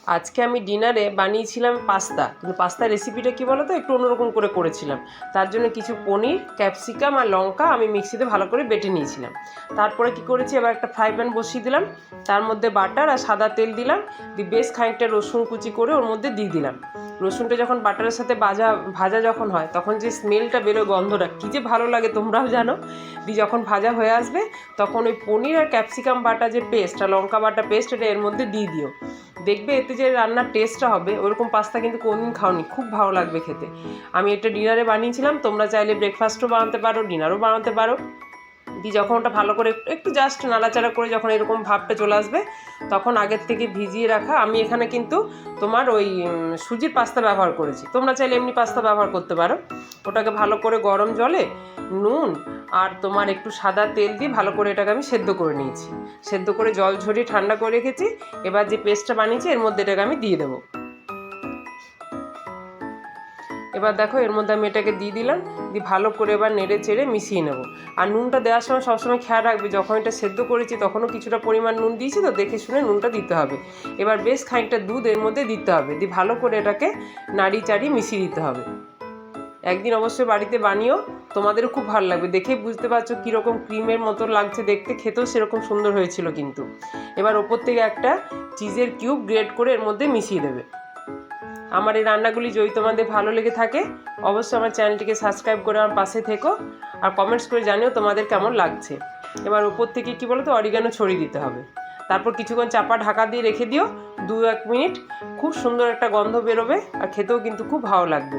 আজকে আমি ডিনারে বানিয়েছিলাম পাস্তা, কিন্তু পাস্তার রেসিপিটা কী বলো তো, একটু অন্যরকম করে করেছিলাম। তার জন্য কিছু পনির, ক্যাপসিকাম আর লঙ্কা আমি মিক্সিতে ভালো করে বেটে নিয়েছিলাম। তারপরে কি করেছি, এবার একটা ফ্রাই প্যান বসিয়ে দিলাম, তার মধ্যে বাটার আর সাদা তেল দিলাম, দিয়ে বেশ খানিকটা রসুন কুচি করে ওর মধ্যে দিয়ে দিলাম। রসুনটা যখন বাটারের সাথে ভাজা যখন হয়, তখন যে স্মেলটা বেরোয়, গন্ধটা কী যে ভালো লাগে তোমরাও জানো। দিয়ে যখন ভাজা হয়ে আসবে, তখন ওই পনির আর ক্যাপসিকাম বাটা যে পেস্ট আর লঙ্কা বাটা পেস্ট, এটা এর মধ্যে দিয়ে দিও। দেখবে এতে যে রান্নার টেস্টটা হবে, ওরকম পাস্তা কিন্তু কোনদিন খাওনি, খুব ভালো লাগবে খেতে। আমি এটা ডিনারে বানিয়েছিলাম, তোমরা চাইলে ব্রেকফাস্টও বানাতে পারো, ডিনারও বানাতে পারো। দিয়ে যখন ওটা ভালো করে একটু জাস্ট নাড়াচাড়া করে যখন এরকম ভাবটা চলে আসবে, তখন আগের থেকে ভিজিয়ে রাখা, আমি এখানে কিন্তু তোমার ওই সুজির পাস্তা ব্যবহার করেছি, তোমরা চাইলে এমনি পাস্তা ব্যবহার করতে পারো। ওটাকে ভালো করে গরম জলে নুন আর তোমার একটু সাদা তেল দিয়ে ভালো করে এটাকে আমি সেদ্ধ করে নিয়েছি। সেদ্ধ করে জল ঝরিয়ে ঠান্ডা করে রেখেছি। এবার যে পেস্টটা বানিয়েছি এর মধ্যে এটাকে আমি দিয়ে দেবো। এবার দেখো এর মধ্যে আমি এটাকে দিয়ে দিলাম, দিয়ে ভালো করে এবার নেড়ে চেড়ে মিশিয়ে নেব। আর নুনটা দেওয়ার সময় সবসময় খেয়াল রাখবে, যখন এটা সেদ্ধ করেছি তখনও কিছুটা পরিমাণ নুন দিয়েছি, তো দেখে শুনে নুনটা দিতে হবে। এবার বেশ খানিকটা দুধ এর মধ্যে দিতে হবে, দিয়ে ভালো করে এটাকে নাড়িয়ে চাড়িয়ে মিশিয়ে দিতে হবে। একদিন অবশ্যই বাড়িতে বানিও, তোমাদেরও খুব ভালো লাগবে। দেখেই বুঝতে পারছো কীরকম ক্রিমের মতো লাগছে দেখতে, খেতেও সেরকম সুন্দর হয়েছিল কিন্তু। এবার ওপর থেকে একটা চিজের কিউব গ্রেট করে এর মধ্যে মিশিয়ে দেবে। আমার এই রান্নাগুলি যদি তোমাদের ভালো লেগে থাকে, অবশ্যই আমার চ্যানেলটিকে সাবস্ক্রাইব করে আমার পাশে থেকো, আর কমেন্টস করে জানিও তোমাদের কেমন লাগছে। এবার উপর থেকে কী বলো তো, অরিগানো ছড়িয়ে দিতে হবে। তারপর কিছুক্ষণ চাপা ঢাকা দিয়ে রেখে দিও 2-1 মিনিট, খুব সুন্দর একটা গন্ধ বেরোবে আর খেতেও কিন্তু খুব ভালো লাগবে।